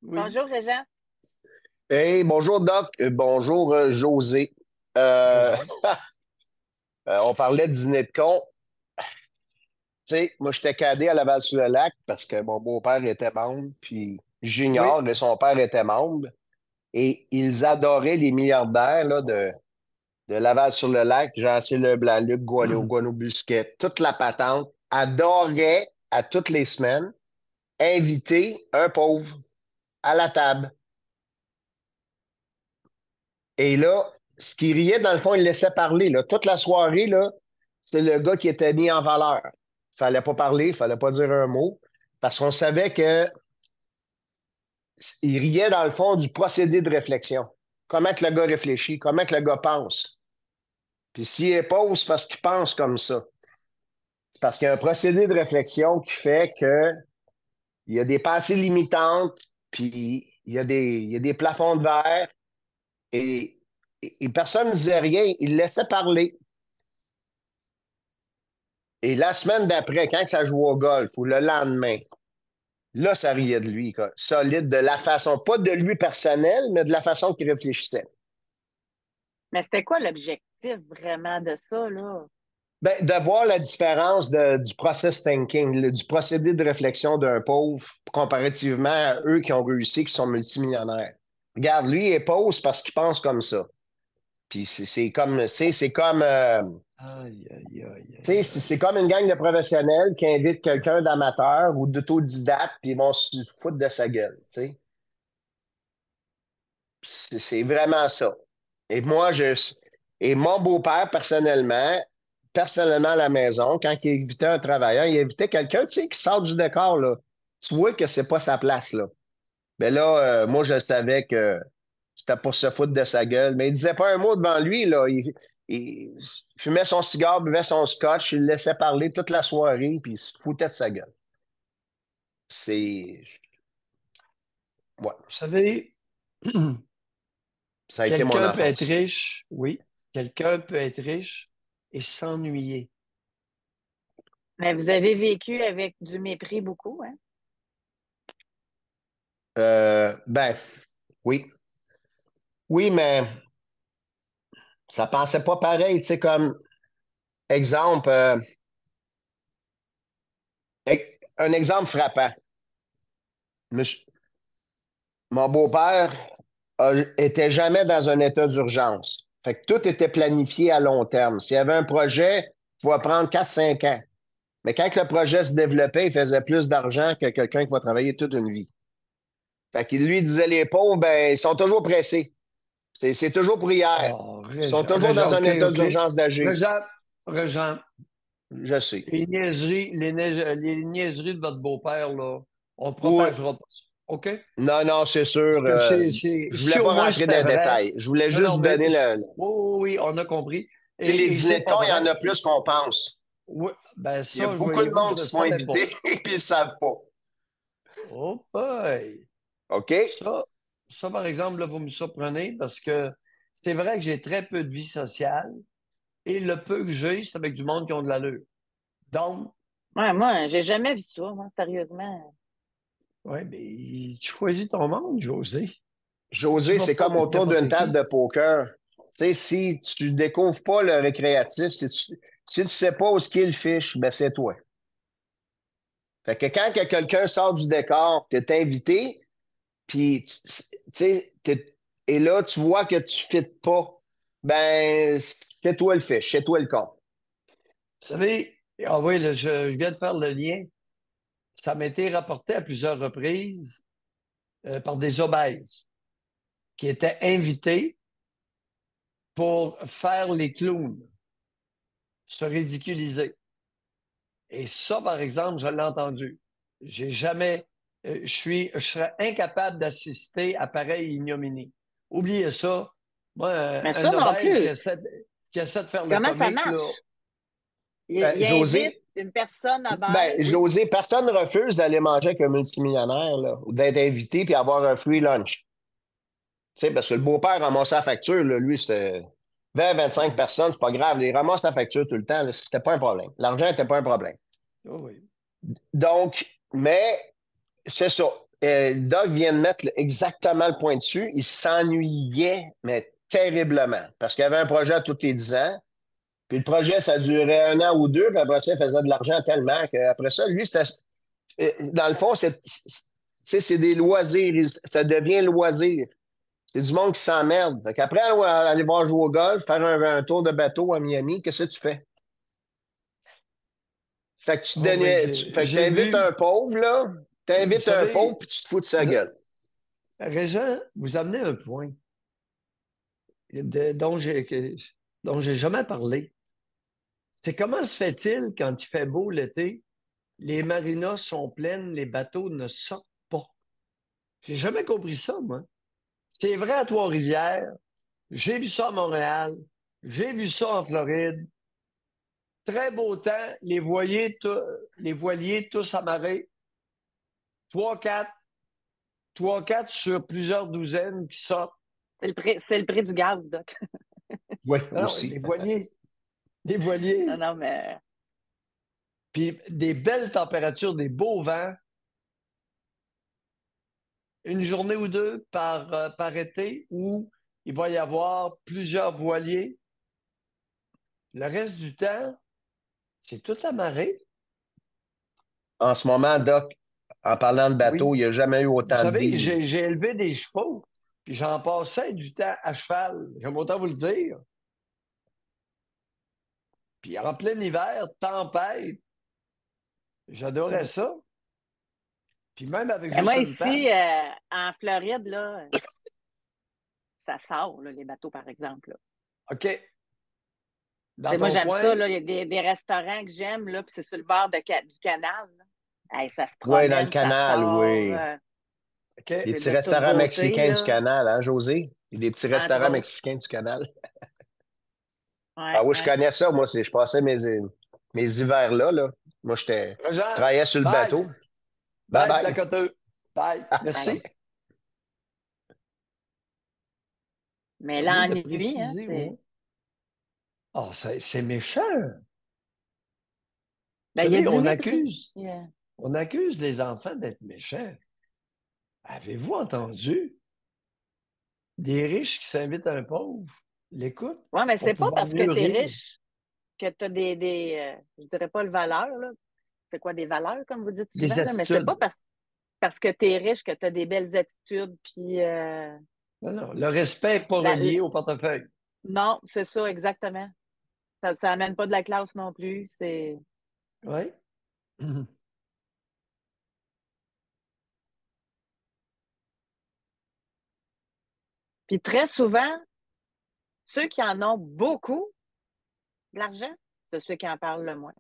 Oui, Bonjour, Régent. Hey, bonjour Doc. Bonjour José. Euh, Régent. on parlait de dîner de con. Tu sais, moi j'étais cadé à Laval-sur-le-Lac parce que mon beau-père était membre, puis Oui. Junior et son père étaient membres. Et ils adoraient les milliardaires là, de Laval-sur-le-Lac, Jean-C Leblanc, Luc Guano-Busquet, toute la patente, adoraient à toutes les semaines inviter un pauvre à la table. Et là, ce qui riait, dans le fond, il laissait parler. Là. Toute la soirée, là, c'est le gars qui était mis en valeur. Fallait pas parler, fallait pas dire un mot, parce qu'on savait que il riait, dans le fond, du procédé de réflexion. Comment que le gars réfléchit, comment que le gars pense. Puis s'il est pauvre, c'est parce qu'il pense comme ça. C'est parce qu'il y a un procédé de réflexion qui fait que il y a des pensées limitantes, puis il y a des plafonds de verre, et, et personne ne disait rien. Il laissait parler. Et la semaine d'après, quand ça jouait au golf ou le lendemain, là, ça riait de lui, quoi. Solide de la façon, pas de lui personnel, mais de la façon qu'il réfléchissait. Mais c'était quoi l'objectif vraiment de ça, là? Ben, de voir la différence du process thinking, du procédé de réflexion d'un pauvre comparativement à eux qui ont réussi, qui sont multimillionnaires. Regarde, lui, il est pauvre c'est parce qu'il pense comme ça. Puis c'est comme, c'est comme, Aïe, aïe, aïe, tu sais, aïe, c'est aïe. comme une gang de professionnels qui invitent quelqu'un d'amateur ou d'autodidacte, puis ils vont se foutre de sa gueule, tu sais. C'est vraiment ça. Et moi, et mon beau-père, personnellement à la maison, quand il invitait un travailleur, il invitait quelqu'un, tu sais, qui sort du décor, là. Tu vois que c'est pas sa place, là. Mais là, moi, je savais que c'était pour se foutre de sa gueule. Mais il disait pas un mot devant lui, là. Il fumait son cigare, buvait son scotch, il le laissait parler toute la soirée, puis il se foutait de sa gueule. C'est, ouais, Vous savez, ça a été mon quelqu'un peut être enfance. riche, oui, quelqu'un peut être riche et s'ennuyer. Mais vous avez vécu avec du mépris beaucoup, hein? Ben, oui. Oui, mais ça pensait pas pareil, tu sais, comme exemple, un exemple frappant. Monsieur- mon beau-père était jamais dans un état d'urgence. Fait que tout était planifié à long terme. S'il y avait un projet, il va prendre 4 5 ans. Mais quand le projet se développait, il faisait plus d'argent que quelqu'un qui va travailler toute une vie. Fait qu'il lui disait les pauvres, ben, ils sont toujours pressés. C'est toujours pour hier. Oh, Ils sont Régent, toujours dans un OK, état OK. d'urgence d'agir. Régent, Régent, Je sais. les niaiseries de votre beau-père, là, on ne Oui. propagera pas ça. OK? Non, non, c'est sûr. Parce que Je voulais si au pas moins rentrer dans c'était les vrai, détails. Je voulais non, non, juste mais donner oui, oui, oui, on a compris. Tu sais, les Et c'est dîners de pas con, il y en vrai. a plus qu'on pense. Oui, ben Il y a ça, beaucoup de voyez-vous, monde je qui ne se font savais pas. inviter et puis ils ne savent pas. Oh boy! OK? Ça, ça, par exemple, là, vous me surprenez parce que c'est vrai que j'ai très peu de vie sociale et le peu que j'ai, c'est avec du monde qui ont de l'allure. Donc, Ouais, moi, j'ai jamais vu ça, moi, sérieusement. ouais, mais tu choisis ton monde, José. Tu José, vas c'est pas comme avec autour d'une n'importe table qui. de poker. Tu sais, si tu découvres pas le récréatif, si tu sais pas où ce qu'est le fiche, ben c'est toi. Fait que quand que quelqu'un sort du décor, tu es invité, puis tu sais, et là, tu vois que tu fites pas, ben c'est toi le fiche, c'est toi le con. Vous savez, ah oui, là, je viens de faire le lien. Ça m'a été rapporté à plusieurs reprises par des obèses qui étaient invités pour faire les clowns, se ridiculiser. Et ça, par exemple, je l'ai entendu. J'ai jamais, je serais incapable d'assister à pareille ignominie. Oubliez ça. Moi, Mais ça un non obèse plus. qui essaie de faire le Comment ça comique, là, marche? Il invite José, une personne Ben, obèse. oui, José, personne ne refuse d'aller manger avec un multimillionnaire, là, ou d'être invité puis avoir un free lunch. Tu sais, parce que le beau-père ramasse la facture, là, lui, c'était 20 25 oui, personnes, c'est pas grave. Il ramasse la facture tout le temps, là, c'était pas un problème. L'argent n'était pas un problème. oh oui. Donc, mais c'est ça. Doug vient de mettre exactement le point dessus. Il s'ennuyait, mais terriblement, parce qu'il y avait un projet à tous les 10 ans. Puis le projet, ça durait 1 an ou 2, puis après ça, il faisait de l'argent tellement qu'après ça, lui, c'était. Dans le fond, c'est des loisirs. Ça devient loisir. C'est du monde qui s'emmerde. Fait qu'après, aller voir jouer au golf, faire un tour de bateau à Miami, qu'est-ce que tu fais? Fait que tu Oh, oui, fait que j'ai t'invites vu. un pauvre, là. Vous T'invites un pauvre, savez, puis tu te fous de sa gueule. Régent, vous amenez un point dont j'ai jamais parlé. C'est comment se fait-il, quand il fait beau l'été, les marinas sont pleines, les bateaux ne sortent pas? J'ai jamais compris ça, moi. C'est vrai à Trois-Rivières, j'ai vu ça à Montréal, j'ai vu ça en Floride. Très beau temps, les voiliers tous amarrés, 3, 4, 3, 4 sur plusieurs douzaines qui sortent. C'est le prix du gaz, Doc. Oui, Non, aussi. les voiliers, Non, non, mais puis des belles températures, des beaux vents. Une journée ou deux par été où il va y avoir plusieurs voiliers. Le reste du temps, c'est tout amarré. En ce moment, Doc, en parlant de bateau, Oui. il n'y a jamais eu Vous autant de savez, deals. j'ai élevé des chevaux, puis j'en passais du temps à cheval. J'aime autant vous le dire. Puis en plein hiver, tempête, j'adorais ça. Puis même avec ben juste moi, une patte. ici, en Floride, là, ça sort, là, les bateaux, par exemple. Là. OK. Dans Moi, ton j'aime coin, ça. Là. Il y a des restaurants que j'aime, là, puis c'est sur le bord du canal. Là. Hey, ça se Oui, dans le promène, ça canal, sort. oui. OK. Les C'est petits de toute restaurants beauté, mexicains du là, canal, hein, José? Il y a des petits entre restaurants autres. mexicains du canal. Ah Ouais, oui, je ouais. connais ça. Moi, je passais mes hivers là, là. Moi, je Jean, travaillais sur le bye. bateau. Bye Bye, bye. placoteux. Bye. Bye. Merci. Mais J'ai oublié de l'ennui, hein, préciser, moi. c'est. Oh, c'est méchant. Vous Ben, il y a savez, du on mépris. accuse, on accuse les enfants d'être méchants. Avez-vous entendu des riches qui s'invitent à un pauvre? L'écoute Ouais, mais pour c'est pas pouvoir parce que mieux tu es rire. riche que tu as je dirais pas le valeur, là. C'est quoi des valeurs, comme vous dites Des souvent, là? Mais c'est pas attitudes. parce que tu es riche que tu as des belles attitudes, puis Non, non, le respect n'est pas la- la- relié au portefeuille. non, c'est ça, exactement. Ça amène pas de la classe non plus. C'est. Oui. Puis très souvent, ceux qui en ont beaucoup de l'argent, c'est ceux qui en parlent le moins.